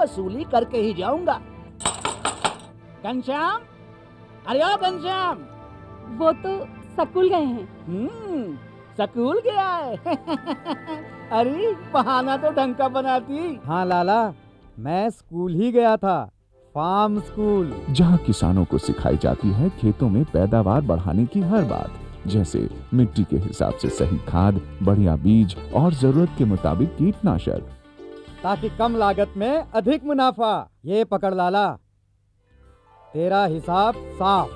वसूली करके ही जाऊंगा। घनश्याम, अरे ओ घनश्याम। वो तो स्कूल गए हैं। स्कूल गया है। अरे बहाना तो ढंग का बनाती। हाँ लाला, मैं स्कूल ही गया था, फार्म स्कूल, जहाँ किसानों को सिखाई जाती है खेतों में पैदावार बढ़ाने की हर बात, जैसे मिट्टी के हिसाब से सही खाद, बढ़िया बीज और जरूरत के मुताबिक कीटनाशक, ताकि कम लागत में अधिक मुनाफा। ये पकड़ लाला, तेरा हिसाब साफ।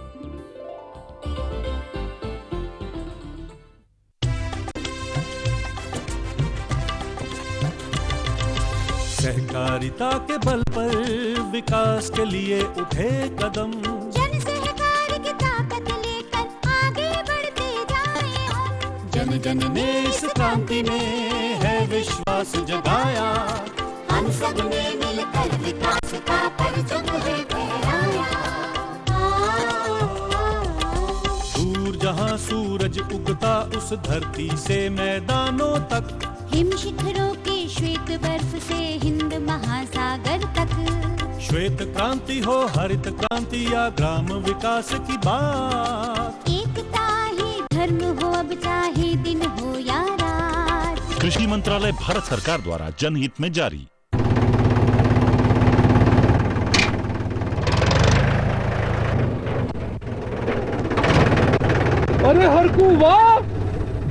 सहकारिता के बल पर विकास के लिए उठे कदम, जन सहकार की ताकत लेकर आगे बढ़ते जाएं हम। जन जन ने इस क्रांति में है विश्वास जगाया, हम सब ने मिलकर विकास का परचम है फहराया। दूर जहां सूरज उगता उस धरती से मैदानों तक, हिम शिखरों की श्वेत बर्फ से हिंद महासागर तक। श्वेत क्रांति हो हरित क्रांति या ग्राम विकास की बात, एकता ही धर्म हो अब चाहे दिन हो या रात। कृषि मंत्रालय भारत सरकार द्वारा जनहित में जारी। अरे हरकू वाह,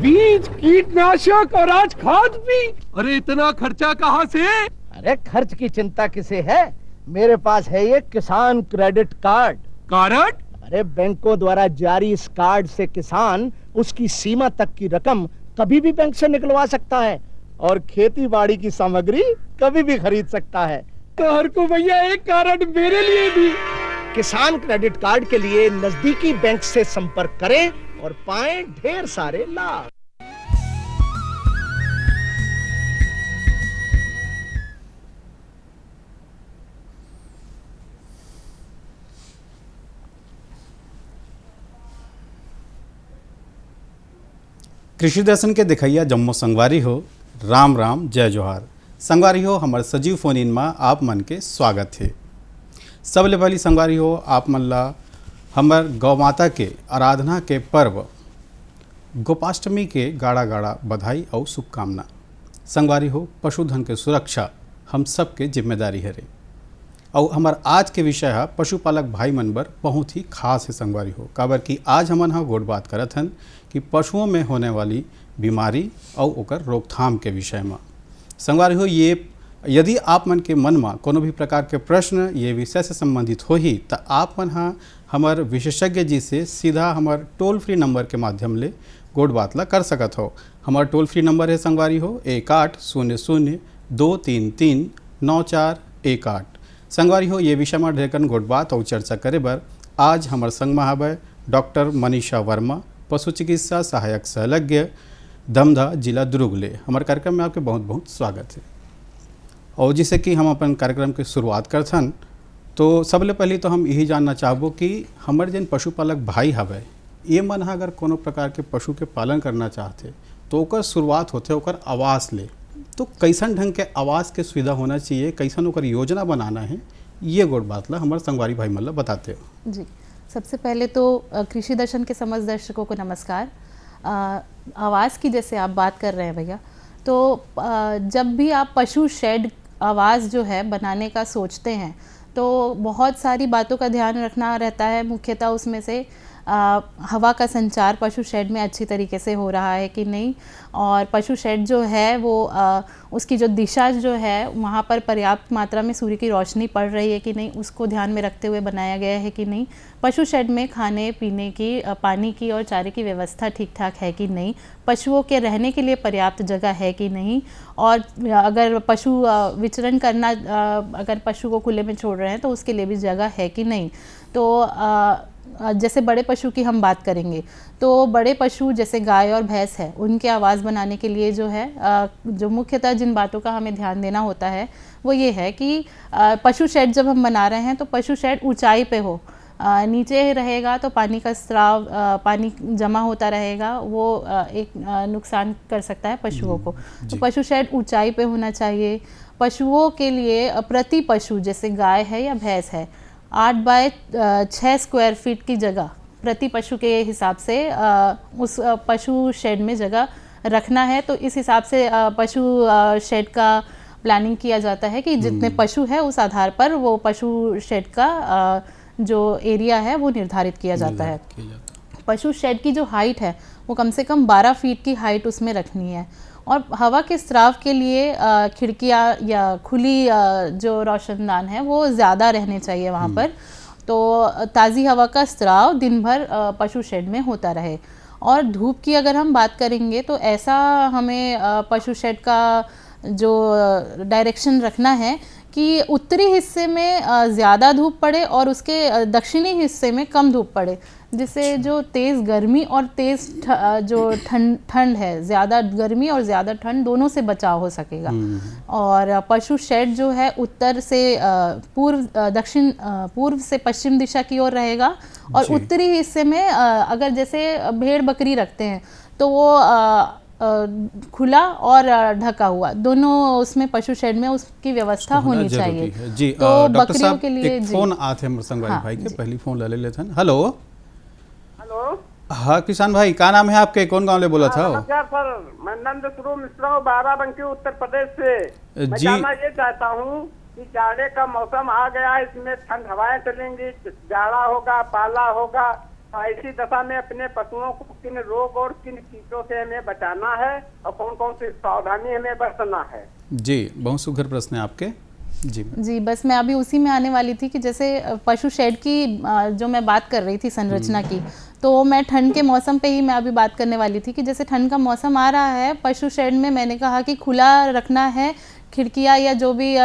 बीज, कीटनाशक और आज खाद भी। अरे इतना खर्चा कहाँ से? अरे खर्च की चिंता किसे है, मेरे पास है ये किसान क्रेडिट कार्ड। कार्ड? अरे बैंकों द्वारा जारी इस कार्ड से किसान उसकी सीमा तक की रकम कभी भी बैंक से निकलवा सकता है और खेती बाड़ी की सामग्री कभी भी खरीद सकता है। तो हरकू भैया एक कार्ड मेरे लिए भी। किसान क्रेडिट कार्ड के लिए नजदीकी बैंक से संपर्क करें और पाएं ढेर सारे लाभ। कृषि दर्शन के दिखैया जम्मू संगवारी हो, राम राम जय जोहार। संगवारी हो हमारे सजीव फोन इन में आप मन के स्वागत है। सबले पहली संगवारी हो आप मन ला हमर गौ माता के आराधना के पर्व गोपाष्टमी के गाड़ा गाड़ा बधाई और शुभकामना। संगवारी हो पशुधन के सुरक्षा हम सब के जिम्मेदारी है रे। और हमार आज के विषय है पशुपालक भाई मन बर बहुत ही खास है संगवारी हो, काबर कि आज हमन हा गोट बात करत हन कि पशुओं में होने वाली बीमारी और ओकर रोकथाम के विषय में। संगवारी हो ये यदि आप मन के मन में कोनो भी प्रकार के प्रश्न ये विषय से संबंधित हो ही तो आप मन हाँ हमार विशेषज्ञ जी से सीधा हमार टोल फ्री नंबर के माध्यम ले गोट बात ला कर सकत हो। हमार टोल फ्री नंबर है संगवारी हो 1800-233-9418। संगवारी हो ये विषय में ढेरकन गोट बात और चर्चा करे बर आज हमार संग में हवे डॉक्टर मनीषा वर्मा, पशु चिकित्सा सहायक संलग्न, दमदा, जिला दुर्गले। हमारे कार्यक्रम में आपके बहुत बहुत स्वागत है। और जिससे कि हम अपन कार्यक्रम की शुरुआत करथन तो सबले पहले तो हम यही जानना चाहबो कि हमारे जिन पशुपालक भाई हवे ये मन हा अगर कोनो प्रकार के पशु के पालन करना चाहते तो ओकर शुरुआत होते ओकर आवास ले, तो कैसन ढंग के आवास के सुविधा होना चाहिए, कैसन ओकर योजना बनाना है, ये गोट बात ला हमारे संगवारी भाई मन ला बताते हो। जी, सबसे पहले तो कृषि दर्शन के समस्त दर्शकों को नमस्कार। आवास की जैसे आप बात कर रहे हैं भैया, तो जब भी आप पशु शेड आवास जो है बनाने का सोचते हैं तो बहुत सारी बातों का ध्यान रखना रहता है। मुख्यतः उसमें से हवा का संचार पशु शेड में अच्छी तरीके से हो रहा है कि नहीं, और पशु शेड जो है वो उसकी जो दिशा जो है वहाँ पर पर्याप्त मात्रा में सूर्य की रोशनी पड़ रही है कि नहीं, उसको ध्यान में रखते हुए बनाया गया है कि नहीं। पशु शेड में खाने पीने की, पानी की और चारे की व्यवस्था ठीक ठाक है कि नहीं, पशुओं के रहने के लिए पर्याप्त जगह है कि नहीं, और अगर पशु विचरण करना, अगर पशु को खुले में छोड़ रहे हैं तो उसके लिए भी जगह है कि नहीं। तो जैसे बड़े पशु की हम बात करेंगे तो बड़े पशु जैसे गाय और भैंस है, उनके आवास बनाने के लिए जो है जो मुख्यतः जिन बातों का हमें ध्यान देना होता है वो ये है कि पशु शेड जब हम बना रहे हैं तो पशु शेड ऊंचाई पे हो, नीचे रहेगा तो पानी का स्राव, पानी जमा होता रहेगा, वो एक नुकसान कर सकता है पशुओं को। तो पशु शेड ऊंचाई पे होना चाहिए। पशुओं के लिए प्रति पशु, जैसे गाय है या भैंस है, 8 बाय 6 स्क्वायर फीट की जगह प्रति पशु के हिसाब से उस पशु शेड में जगह रखना है। तो इस हिसाब से पशु शेड का प्लानिंग किया जाता है कि जितने पशु है उस आधार पर वो पशु शेड का जो एरिया है वो निर्धारित किया जाता है। पशु शेड की जो हाइट है वो कम से कम 12 फीट की हाइट उसमें रखनी है। और हवा के स्राव के लिए खिड़कियाँ या खुली जो रोशनदान है वो ज़्यादा रहने चाहिए वहाँ पर, तो ताज़ी हवा का स्राव दिन भर पशु शेड में होता रहे। और धूप की अगर हम बात करेंगे तो ऐसा हमें पशु शेड का जो डायरेक्शन रखना है कि उत्तरी हिस्से में ज़्यादा धूप पड़े और उसके दक्षिणी हिस्से में कम धूप पड़े, जिससे जो तेज़ गर्मी और तेज़ जो ठंड है, ज़्यादा गर्मी और ज़्यादा ठंड दोनों से बचाव हो सकेगा। और पशु शेड जो है उत्तर से पूर्व से पश्चिम दिशा की ओर रहेगा। और उत्तरी हिस्से में अगर जैसे भेड़ बकरी रखते हैं तो वो खुला और ढका हुआ दोनों उसमें पशु शेड में उसकी व्यवस्था होनी चाहिए। जी, तो डॉक्टर बकरियों साहब के लिए एक फोन आते हैं संगवारी भाई के, पहली फोन ले लेते हैं। हेलो हेलो, हाँ किसान भाई, क्या नाम है आपके, कौन गांव ले बोला था? नमस्कार सर, मैं नंद स्वरूप मिश्रा हूँ, बाराबंकी उत्तर प्रदेश से। मैं जानना ये चाहता हूँ कि जाड़े का मौसम आ गया, इसमें ठंड हवाएं चलेंगी, जाड़ा होगा, पाला होगा, तो ऐसी दशा में अपने पशुओं को किन रोग और किन कीटों से हमें बचाना है और कौन कौन सी सावधानी हमें बरतना है? जी, बहुत सुघर प्रश्न है आपके। जी, बस मैं अभी उसी में आने वाली थी कि जैसे पशु शेड की जो मैं बात कर रही थी संरचना की, तो मैं ठंड के मौसम पे ही मैं अभी बात करने वाली थी कि जैसे ठंड का मौसम आ रहा है, पशु शेड में मैंने कहा कि खुला रखना है, खिड़कियाँ या जो भी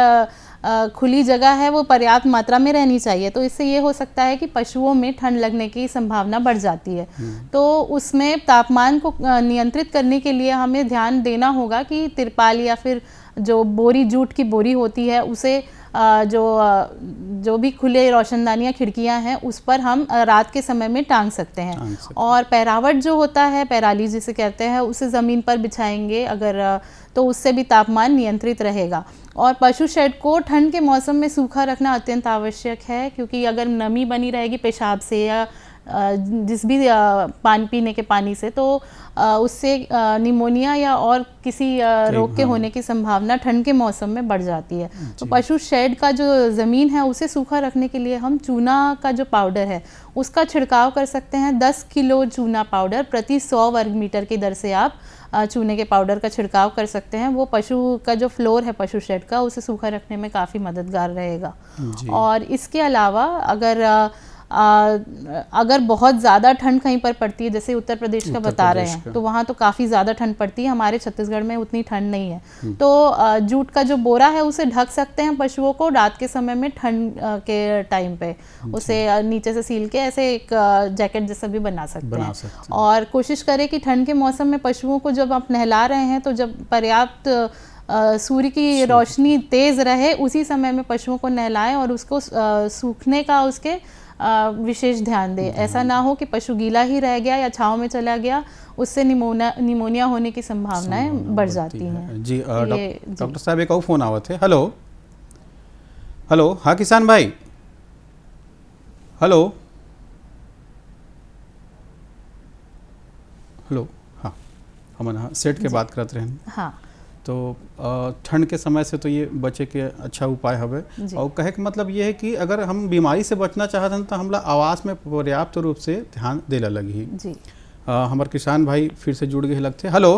खुली जगह है वो पर्याप्त मात्रा में रहनी चाहिए। तो इससे ये हो सकता है कि पशुओं में ठंड लगने की संभावना बढ़ जाती है। तो उसमें तापमान को नियंत्रित करने के लिए हमें ध्यान देना होगा कि तिरपाल या फिर जो बोरी, जूट की बोरी होती है, उसे जो भी खुले रोशनदानियाँ खिड़कियाँ हैं उस पर हम रात के समय में टांग सकते हैं। और पैरावट जो होता है, पैराली जिसे कहते हैं, उसे ज़मीन पर बिछाएंगे अगर, तो उससे भी तापमान नियंत्रित रहेगा। और पशु शेड को ठंड के मौसम में सूखा रखना अत्यंत आवश्यक है, क्योंकि अगर नमी बनी रहेगी पेशाब से या जिस भी पानी पीने के पानी से, तो उससे निमोनिया या और किसी रोग के होने की संभावना ठंड के मौसम में बढ़ जाती है। तो पशु शेड का जो ज़मीन है उसे सूखा रखने के लिए हम चूना का जो पाउडर है उसका छिड़काव कर सकते हैं। 10 किलो चूना पाउडर प्रति 100 वर्ग मीटर की दर से आप चूने के पाउडर का छिड़काव कर सकते हैं। वो पशु का जो फ्लोर है पशु शेड का, उसे सूखा रखने में काफ़ी मददगार रहेगा। और इसके अलावा अगर बहुत ज़्यादा ठंड कहीं पर पड़ती है, जैसे उत्तर प्रदेश का बता रहे हैं, तो वहाँ तो काफ़ी ज़्यादा ठंड पड़ती है, हमारे छत्तीसगढ़ में उतनी ठंड नहीं है। तो जूट का जो बोरा है उसे ढक सकते हैं पशुओं को रात के समय में, ठंड के टाइम पे उसे नीचे से सील के ऐसे एक जैकेट जैसा भी बना सकते हैं। और कोशिश करें कि ठंड के मौसम में पशुओं को जब आप नहला रहे हैं तो जब पर्याप्त सूर्य की रोशनी तेज़ रहे उसी समय में पशुओं को नहलाएं और उसको सूखने का उसके विशेष ध्यान दें। ऐसा ना हो कि पशु गीला ही रह गया या छांव में चला गया, उससे निमोनिया होने की संभावनाएं बढ़ जाती हैं। जी, डॉक्टर साहब एक और फोन आवत है। हेलो हेलो, हाँ किसान भाई, हेलो हेलो, हाँ हम सेट के बात करते रहे। हाँ, तो ठंड के समय से तो ये बचे के अच्छा उपाय हवे। और कहे के मतलब ये है कि अगर हम बीमारी से बचना चाहते हैं तो हमला आवास में पर्याप्त रूप से ध्यान देला लगी जी। हमारे किसान भाई फिर से जुड़ गए लगते। हेलो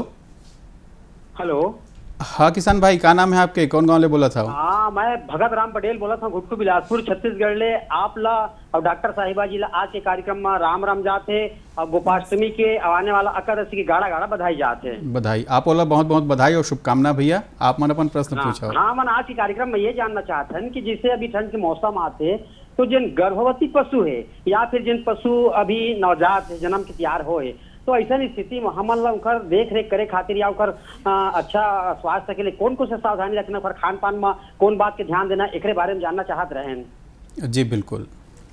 हेलो, हाँ किसान भाई, क्या नाम है आपके, कौन गाँव ले बोला था? हाँ, मैं भगत राम पटेल बोला था, घुटकू बिलासपुर छत्तीसगढ़ ले। आप ला और डॉक्टर साहिबा जी ला आज के कार्यक्रम में राम राम जाते और गोपाष्टमी के आने वाला एकादशी की गाढ़ा गाढ़ा बधाई जाते हैं। बधाई, आप बोला बहुत बहुत बधाई और शुभकामना भैया। आप मन अपन प्रश्न पूछा। हाँ, मन आज के कार्यक्रम में ये जानना चाहते हैं कि जैसे अभी ठंड के मौसम आते तो जिन गर्भवती पशु है या फिर जिन पशु अभी नवजात जन्म के तैयार होए, तो ऐसा स्थिति में हमन ला उनकर देख रेख करे खातिर या उनकर अच्छा स्वास्थ्य के लिए कौन कौन से सावधानी रखना, खान पान में कौन बात के ध्यान देना, एकरे बारे में जानना चाहत रहे हैं। जी बिल्कुल,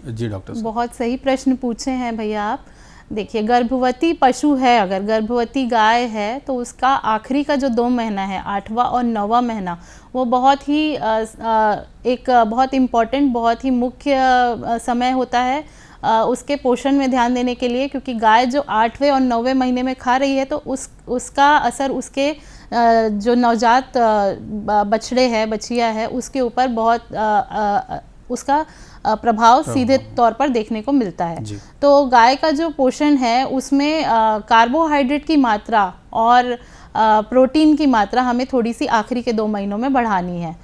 जी डॉक्टर साहब। बहुत सही प्रश्न पूछे हैं भैया आप। देखिए, गर्भवती पशु है, अगर गर्भवती गाय है तो उसका आखिरी का जो 2 महीना है, 8वां और 9वां महीना, वो बहुत ही एक बहुत इम्पॉर्टेंट, बहुत ही मुख्य समय होता है उसके पोषण में ध्यान देने के लिए, क्योंकि गाय जो 8वें और 9वें महीने में खा रही है तो उसका असर उसके जो नवजात बछड़े है, बछिया है, उसके ऊपर बहुत उसका प्रभाव सीधे तौर पर देखने को मिलता है। तो गाय का जो पोषण है उसमें कार्बोहाइड्रेट की मात्रा और प्रोटीन की मात्रा हमें थोड़ी सी आखिरी के 2 महीनों में बढ़ानी है।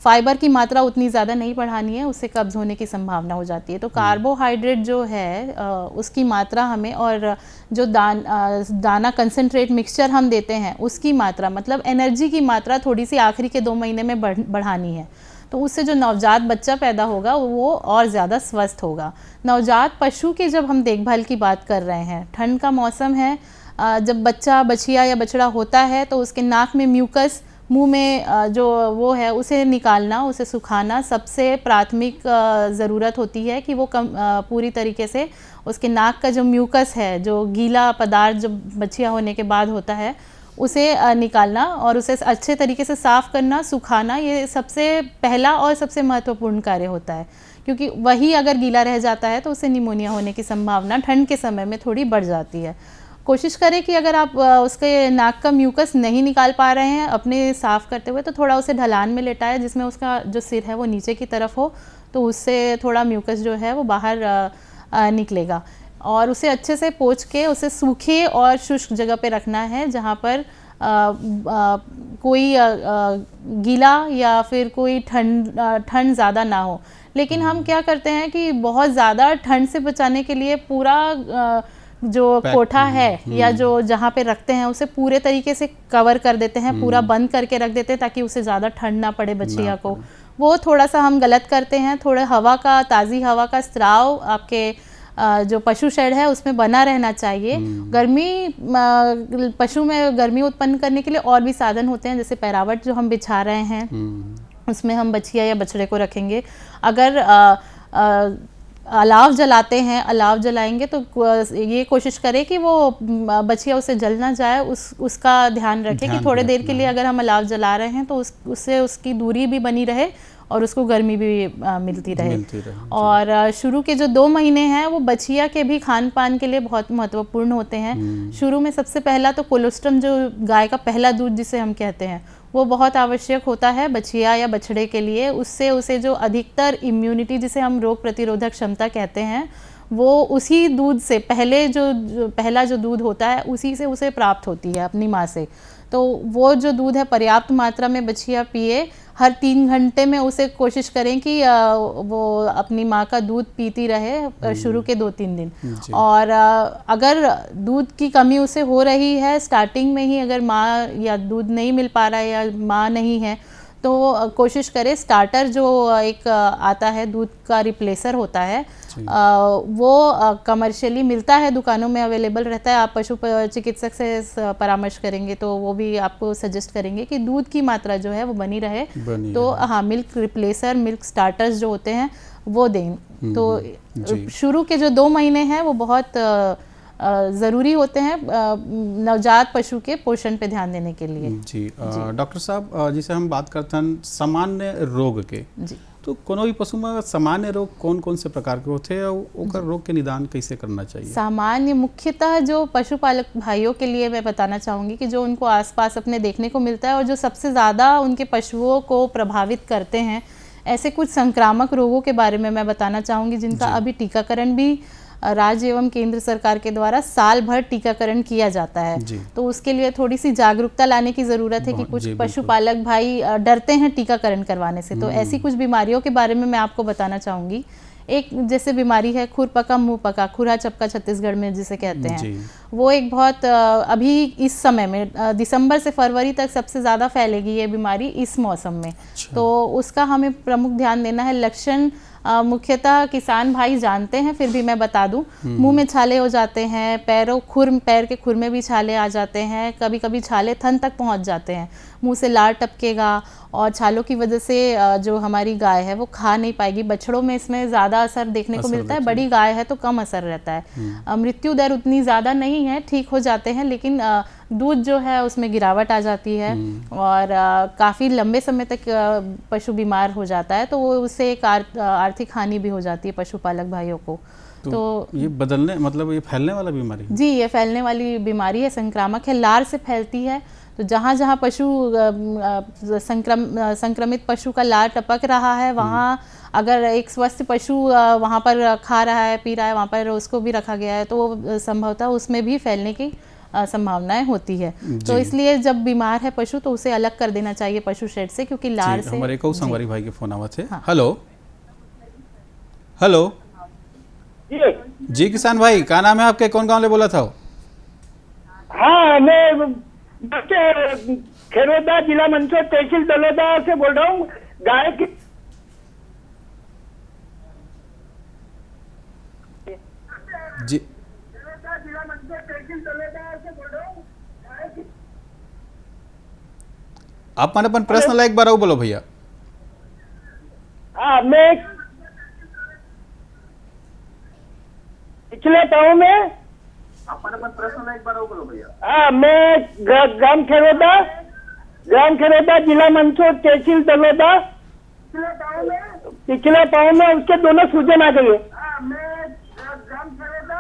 फाइबर की मात्रा उतनी ज़्यादा नहीं बढ़ानी है, उससे कब्ज होने की संभावना हो जाती है। तो कार्बोहाइड्रेट जो है उसकी मात्रा हमें, और जो दाना कंसंट्रेट मिक्सचर हम देते हैं उसकी मात्रा, मतलब एनर्जी की मात्रा थोड़ी सी आखिरी के 2 महीने में बढ़ानी है। तो उससे जो नवजात बच्चा पैदा होगा वो और ज़्यादा स्वस्थ होगा। नवजात पशु की जब हम देखभाल की बात कर रहे हैं, ठंड का मौसम है, जब बच्चा, बछिया या बछड़ा होता है तो उसके नाक में म्यूकस, मुंह में जो वो है उसे निकालना, उसे सुखाना सबसे प्राथमिक ज़रूरत होती है कि वो पूरी तरीके से उसके नाक का जो म्यूकस है, जो गीला पदार्थ जो बछिया होने के बाद होता है, उसे निकालना और उसे अच्छे तरीके से साफ़ करना, सुखाना, ये सबसे पहला और सबसे महत्वपूर्ण कार्य होता है, क्योंकि वही अगर गीला रह जाता है तो उसे निमोनिया होने की संभावना ठंड के समय में थोड़ी बढ़ जाती है। कोशिश करें कि अगर आप उसके नाक का म्यूकस नहीं निकाल पा रहे हैं अपने साफ़ करते हुए, तो थोड़ा उसे ढलान में लेटाएं जिसमें उसका जो सिर है वो नीचे की तरफ हो, तो उससे थोड़ा म्यूकस जो है वो बाहर निकलेगा। और उसे अच्छे से पोंछ के उसे सूखे और शुष्क जगह पे रखना है, जहाँ पर कोई गीला या फिर कोई ठंड ज़्यादा ना हो। लेकिन हम क्या करते हैं कि बहुत ज़्यादा ठंड से बचाने के लिए पूरा जो कोठा है या जो जहाँ पे रखते हैं उसे पूरे तरीके से कवर कर देते हैं, पूरा बंद करके रख देते हैं ताकि उसे ज़्यादा ठंड ना पड़े बछिया को। वो थोड़ा सा हम गलत करते हैं। थोड़ा हवा का, ताज़ी हवा का स्त्राव आपके जो पशु शेड है उसमें बना रहना चाहिए। गर्मी, पशु में गर्मी उत्पन्न करने के लिए और भी साधन होते हैं, जैसे पैरावट जो हम बिछा रहे हैं उसमें हम बछिया या बछड़े को रखेंगे। अगर अलाव जलाते हैं, अलाव जलाएंगे तो ये कोशिश करें कि वो बछिया उसे जल ना जाए, उसका ध्यान रखें कि थोड़े देर के लिए अगर हम अलाव जला रहे हैं तो उससे उसकी दूरी भी बनी रहे और उसको गर्मी भी मिलती रहे। और शुरू के जो 2 महीने हैं वो बछिया के भी खान पान के लिए बहुत महत्वपूर्ण होते हैं। शुरू में सबसे पहला तो कोलोस्ट्रम, जो गाय का पहला दूध जिसे हम कहते हैं, वो बहुत आवश्यक होता है बछिया या बछड़े के लिए। उससे उसे जो अधिकतर इम्यूनिटी, जिसे हम रोग प्रतिरोधक क्षमता कहते हैं, वो उसी दूध से पहला जो दूध होता है उसी से उसे प्राप्त होती है अपनी माँ से। तो वो जो दूध है पर्याप्त मात्रा में बछिया पिए। हर 3 घंटे में उसे कोशिश करें कि वो अपनी माँ का दूध पीती रहे शुरू के 2-3 दिन। और अगर दूध की कमी उसे हो रही है स्टार्टिंग में ही, अगर माँ या दूध नहीं मिल पा रहा है या माँ नहीं है, तो कोशिश करें स्टार्टर जो एक आता है, दूध का रिप्लेसर होता है, वो कमर्शियली मिलता है, दुकानों में अवेलेबल रहता है। आप पशु चिकित्सक से परामर्श करेंगे तो वो भी आपको सजेस्ट करेंगे कि दूध की मात्रा जो है वो बनी रहे। तो हाँ, मिल्क रिप्लेसर, मिल्क स्टार्टर्स जो होते हैं वो दें। तो शुरू के जो 2 महीने हैं वो बहुत ज़रूरी होते हैं नवजात पशु के पोषण पे ध्यान देने के लिए। जी डॉक्टर साहब, जिसे हम बात करते हैं सामान्य रोग के, तो कोनो भी पशु में सामान्य रोग कौन कौन से प्रकार के होते हैं और ओकर रोग के निदान कैसे करना चाहिए? सामान्य मुख्यतः जो पशुपालक भाइयों के लिए मैं बताना चाहूँगी कि जो उनको आसपास अपने देखने को मिलता है और जो सबसे ज़्यादा उनके पशुओं को प्रभावित करते हैं, ऐसे कुछ संक्रामक रोगों के बारे में मैं बताना चाहूँगी जिनका अभी टीकाकरण भी राज्य एवं केंद्र सरकार के द्वारा साल भर टीकाकरण किया जाता है। तो उसके लिए थोड़ी सी जागरूकता लाने की ज़रूरत है कि कुछ पशुपालक भाई डरते हैं टीकाकरण करवाने से। तो ऐसी कुछ बीमारियों के बारे में मैं आपको बताना चाहूँगी। एक जैसे बीमारी है खुरपका मुँह पका, खुरा चपका छत्तीसगढ़ में जिसे कहते हैं, वो एक बहुत अभी इस समय में दिसंबर से फरवरी तक सबसे ज़्यादा फैलेगी ये बीमारी इस मौसम में। तो उसका हमें प्रमुख ध्यान देना है। लक्षण मुख्यतः किसान भाई जानते हैं, फिर भी मैं बता दूं। मुंह में छाले हो जाते हैं, पैर के खुर में भी छाले आ जाते हैं, कभी कभी छाले थन तक पहुंच जाते हैं, मुंह से लार टपकेगा और छालों की वजह से जो हमारी गाय है वो खा नहीं पाएगी। बछड़ों में इसमें ज़्यादा असर देखने को मिलता है, बड़ी गाय है तो कम असर रहता है। मृत्यु दर उतनी ज़्यादा नहीं है, ठीक हो जाते हैं, लेकिन दूध जो है उसमें गिरावट आ जाती है और काफ़ी लंबे समय तक पशु बीमार हो जाता है, तो वो उससे एक आर्थिक हानि भी हो जाती है पशुपालक भाइयों को। तो ये बदलने मतलब ये फैलने वाला बीमारी है? जी, ये फैलने वाली बीमारी है, संक्रामक है, लार से फैलती है। तो जहाँ जहाँ पशु संक्रमित पशु का लार टपक रहा है, वहाँ अगर एक स्वस्थ पशु वहाँ पर खा रहा है, पी रहा है, वहाँ पर उसको भी रखा गया है, तो संभवतः उसमें भी फैलने की संभावनाएं होती है। तो इसलिए जब बीमार है पशु तो उसे अलग कर देना चाहिए पशु शेड से, क्योंकि लार से। हमारे को संगवारी भाई के फोन आवा थे। हेलो हेलो जी किसान भाई, क्या नाम है आपके, कौन गांव ले बोला था? हाँ, मैं खेरोदा, जिला मंदसौर, तहसील दलोदा से बोल रहा हूँ। गाय की जी जिला मंदसौर, तहसील दलोदा से बोल रहा हूँ। आप मैंने अपन प्रश्न ला एक बार बोलो भैया। हाँ, मैं पिछले पाँव में प्रश्न एक बार बोलो भैया। हाँ, मैं ग्राम खेरोदा, जिला मंदसौर, तहसील दलोदा, पिछले पाँव में उसके दोनों सूजन आ गए। मैं ग्राम खेरोदा,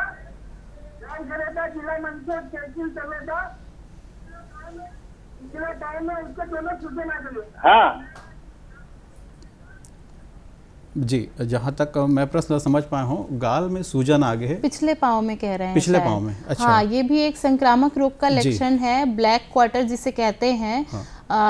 जिला मंदसौर, तहसील दलोदा, पिछले पाँव में उसके दोनों सूजन आ गए। हाँ जी, जहाँ तक मैं प्रश्न समझ पाया हूँ, गाल में सूजन आगे है, पिछले पाँव में कह रहे हैं, पिछले पाँव में। अच्छा। हाँ, ये भी एक संक्रामक रोग का लक्षण है, ब्लैक क्वार्टर जिसे कहते हैं। हाँ।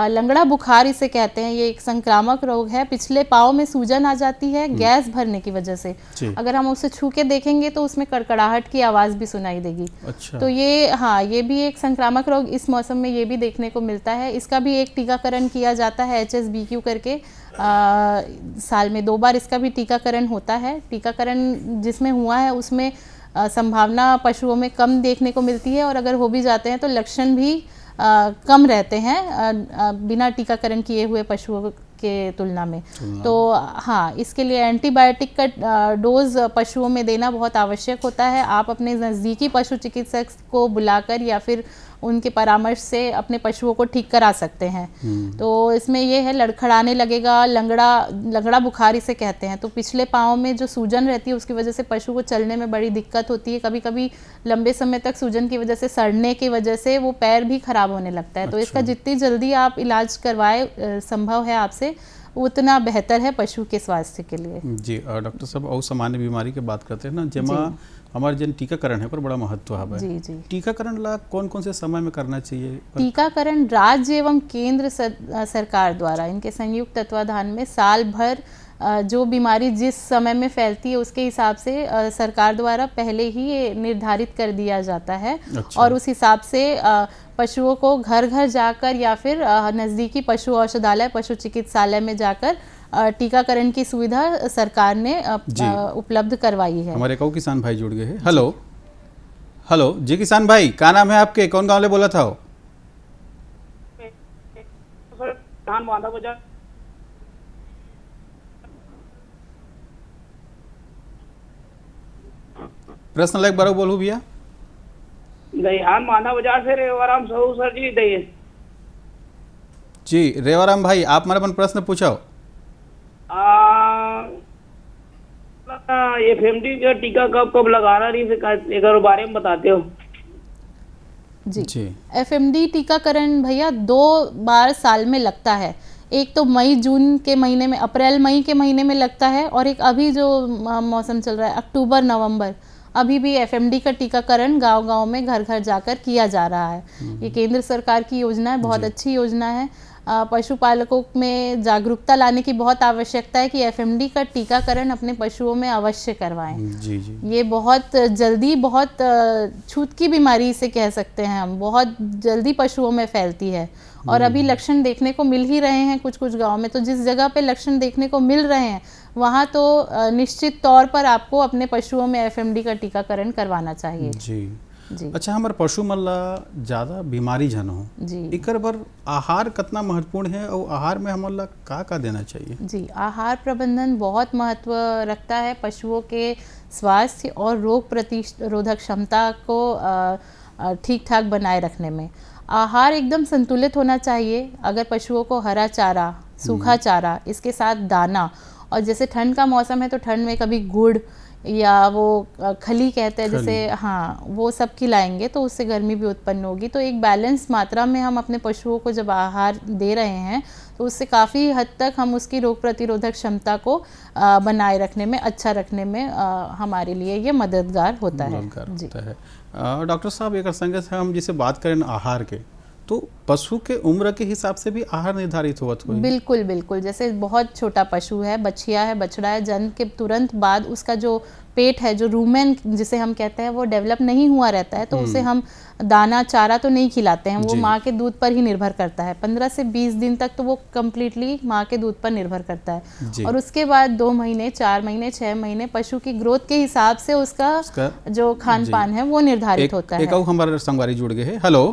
लंगड़ा बुखार इसे कहते हैं, ये एक संक्रामक रोग है। पिछले पाँव में सूजन आ जाती है गैस भरने की वजह से। अगर हम उसे छू के देखेंगे तो उसमें कड़कड़ाहट की आवाज भी सुनाई देगी। अच्छा। तो ये भी एक संक्रामक रोग इस मौसम में ये भी देखने को मिलता है। इसका भी एक टीकाकरण किया जाता है HSBQ करके, साल में 2 बार इसका भी टीकाकरण होता है। टीकाकरण जिसमें हुआ है उसमें संभावना पशुओं में कम देखने को मिलती है, और अगर हो भी जाते हैं तो लक्षण भी कम रहते हैं बिना टीकाकरण किए हुए पशुओं के तुलना में। तो हाँ, इसके लिए एंटीबायोटिक का डोज पशुओं में देना बहुत आवश्यक होता है। आप अपने नज़दीकी पशु चिकित्सक को बुलाकर या फिर उनके परामर्श से अपने पशुओं को ठीक करा सकते हैं। तो इसमें ये है, लड़खड़ाने लगेगा, लंगड़ा बुखार इसे कहते हैं। तो पिछले पाँव में जो सूजन रहती है उसकी वजह से पशु को चलने में बड़ी दिक्कत होती है। कभी कभी लंबे समय तक सूजन की वजह से, सड़ने की वजह से वो पैर भी खराब होने लगता है। तो इसका जितनी जल्दी आप इलाज करवाए संभव है आपसे, उतना बेहतर है पशु के स्वास्थ्य के लिए। जी, डॉक्टर साहब, और सामान्य बीमारी की बात करते हैं ना, जमा हमारे जन टीकाकरण है पर बड़ा महत्व है। जी जी। टीकाकरण ला कौन कौन से समय में करना चाहिए? टीकाकरण राज्य एवं केंद्र सरकार द्वारा, इनके संयुक्त तत्वाधान में साल भर जो बीमारी जिस समय में फैलती है उसके हिसाब से सरकार द्वारा पहले ही ये निर्धारित कर दिया जाता है। अच्छा। और उस हिसाब से पशुओं को घर घर जाकर या फिर नज़दीकी पशु औषधालय, पशु चिकित्सालय में जाकर टीकाकरण की सुविधा सरकार ने उपलब्ध करवाई है। हमारे कौ किसान भाई जुड़ गए हैं। हेलो हेलो जी किसान भाई, क्या नाम है आपके, कौन गांव ले बोला था? प्रश्न लाइक बारो बोलू भैया। दहिहान माना बाजार से रेवाराम सहू सर जी। जी रेवाराम भाई, आप मेरा अपन प्रश्न पूछो। FMD का टीका कब कब लगाना रही एक बारे में बताते हो? जी, FMD टीकाकरण भैया 2 बार साल में लगता है। एक तो मई जून के महीने में, अप्रैल मई के महीने में लगता है, और एक अभी जो मौसम चल रहा है अक्टूबर नवंबर, अभी भी FMD का टीकाकरण गांव-गांव में घर घर जाकर किया जा रहा है। ये केंद्र सरकार की योजना है, बहुत अच्छी योजना है। पशुपालकों में जागरूकता लाने की बहुत आवश्यकता है कि FMD का टीकाकरण अपने पशुओं में अवश्य करवाएं। जी जी। ये बहुत जल्दी, बहुत छूतकी बीमारी इसे कह सकते हैं हम, बहुत जल्दी पशुओं में फैलती है, और अभी लक्षण देखने को मिल ही रहे हैं कुछ कुछ गाँव में। तो जिस जगह पे लक्षण देखने को मिल रहे हैं वहाँ तो निश्चित तौर पर आपको अपने पशुओं में एफएमडी का टीकाकरण करवाना चाहिए। जी जी। अच्छा, हमारे पशु मन ला ज़्यादा बीमारी जन हो जी, इकर बर आहार कितना महत्वपूर्ण है और आहार में हमन ला का देना चाहिए? जी, आहार प्रबंधन बहुत महत्व रखता है पशुओं के स्वास्थ्य और रोग प्रतिरोधक क्षमता को ठीक ठाक बनाए रखने में। आहार एकदम संतुलित होना चाहिए। अगर पशुओं को हरा चारा, सूखा चारा, इसके साथ दाना, और जैसे ठंड का मौसम है तो ठंड में कभी गुड़ या वो खली कहते हैं जैसे, हाँ, वो सब खिलाएंगे तो उससे गर्मी भी उत्पन्न होगी। तो एक बैलेंस मात्रा में हम अपने पशुओं को जब आहार दे रहे हैं तो उससे काफ़ी हद तक हम उसकी रोग प्रतिरोधक क्षमता को बनाए रखने में, अच्छा रखने में हमारे लिए ये मददगार होता है। डॉक्टर साहब, एक संगे से हम जिसे बात करें आहार के, तो पशु के उम्र के हिसाब से भी आहार निर्धारित होता है? बिल्कुल बिल्कुल। जैसे बहुत छोटा पशु है, बछिया है, बछड़ा है, जन्म के तुरंत बाद उसका जो पेट है, जो रूमेन जिसे हम कहते हैं, वो डेवलप नहीं हुआ रहता है, तो उसे हम दाना चारा तो नहीं खिलाते हैं, वो माँ के दूध पर ही निर्भर करता है। 15 से 20 दिन तक तो वो कम्प्लीटली माँ के दूध पर निर्भर करता है। और उसके बाद 2 महीने, 4 महीने, 6 महीने पशु की ग्रोथ के हिसाब से उसका जो खान पान है वो निर्धारित होता है। एक हमारे संगवारी जुड़ गए हैं। Hello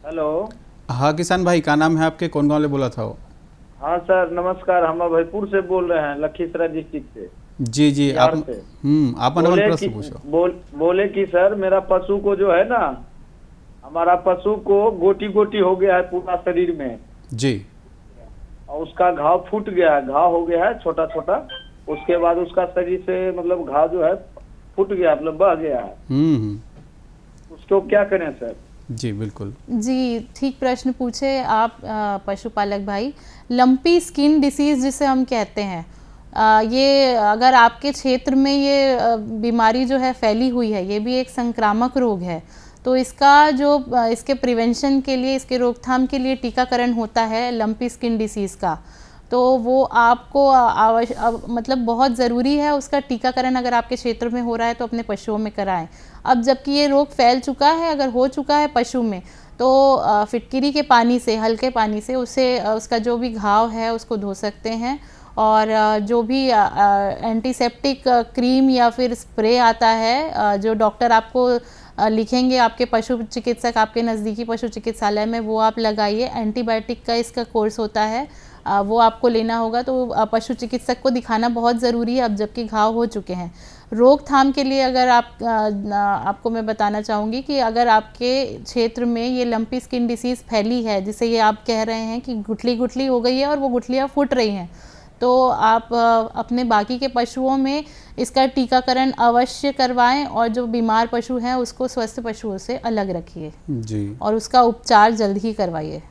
hello. हाँ किसान भाई, का नाम है आपके, कौन गाँव ले बोला था? हाँ सर नमस्कार, हम भयपुर से बोल रहे हैं, लखीसराय डिस्ट्रिक्ट से। जी जी, आप प्रश्न पूछो। बोले कि सर मेरा पशु को जो है ना, हमारा पशु को गोटी गोटी हो गया है पूरा शरीर में जी, और उसका घाव फूट गया है, घाव हो गया है छोटा छोटा। उसके बाद उसका शरीर से मतलब घाव जो है फूट गया, मतलब बह गया है। उसको क्या करें सर? जी बिल्कुल जी, ठीक प्रश्न पूछे आप पशुपालक भाई। लंपी स्किन डिसीज जिसे हम कहते हैं, ये अगर आपके क्षेत्र में ये बीमारी जो है फैली हुई है, ये भी एक संक्रामक रोग है। तो इसका जो इसके प्रिवेंशन के लिए, इसके रोकथाम के लिए टीकाकरण होता है लंपी स्किन डिसीज़ का, तो वो आपको मतलब बहुत ज़रूरी है उसका टीकाकरण। अगर आपके क्षेत्र में हो रहा है तो अपने पशुओं में कराएं। अब जबकि ये रोग फैल चुका है, अगर हो चुका है पशु में, तो फिटकिरी के पानी से, हल्के पानी से उसे उसका जो भी घाव है उसको धो सकते हैं। और जो भी एंटीसेप्टिक क्रीम या फिर स्प्रे आता है जो डॉक्टर आपको लिखेंगे, आपके पशु चिकित्सक आपके नज़दीकी पशु चिकित्सालय में, वो आप लगाइए। एंटीबायोटिक का इसका कोर्स होता है, वो आपको लेना होगा। तो पशु चिकित्सक को दिखाना बहुत ज़रूरी है अब जबकि घाव हो चुके हैं। रोकथाम के लिए अगर आपको मैं बताना चाहूँगी कि अगर आपके क्षेत्र में ये लंपी स्किन डिसीज़ फैली है, जिसे ये आप कह रहे हैं कि गुठली गुठली हो गई है और वो गुठलियाँ फूट रही हैं, तो आप अपने बाकी के पशुओं में इसका टीकाकरण अवश्य करवाएं और जो बीमार पशु हैं उसको स्वस्थ पशुओं से अलग रखिए जी, और उसका उपचार जल्द ही करवाइए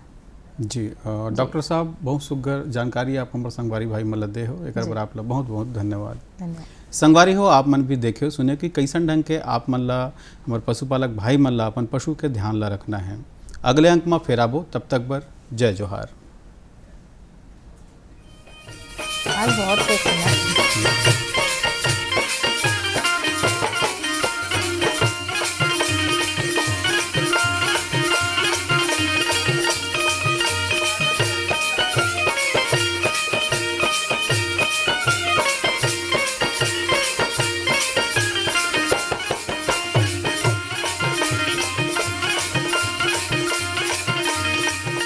जी। डॉक्टर साहब, बहुत सुगर जानकारी आप हमारे संगवारी भाई मन दे हो, एक बार आप ला बहुत बहुत धन्यवाद। संगवारी हो, आप मन भी देखे सुने कि कैसन ढंग के आप मन ला, हमारे पशुपालक भाई मन ला अपन पशु के ध्यान ला रखना है। अगले अंक में फिर आबो, तब तक बर जय जोहार। आज बहुत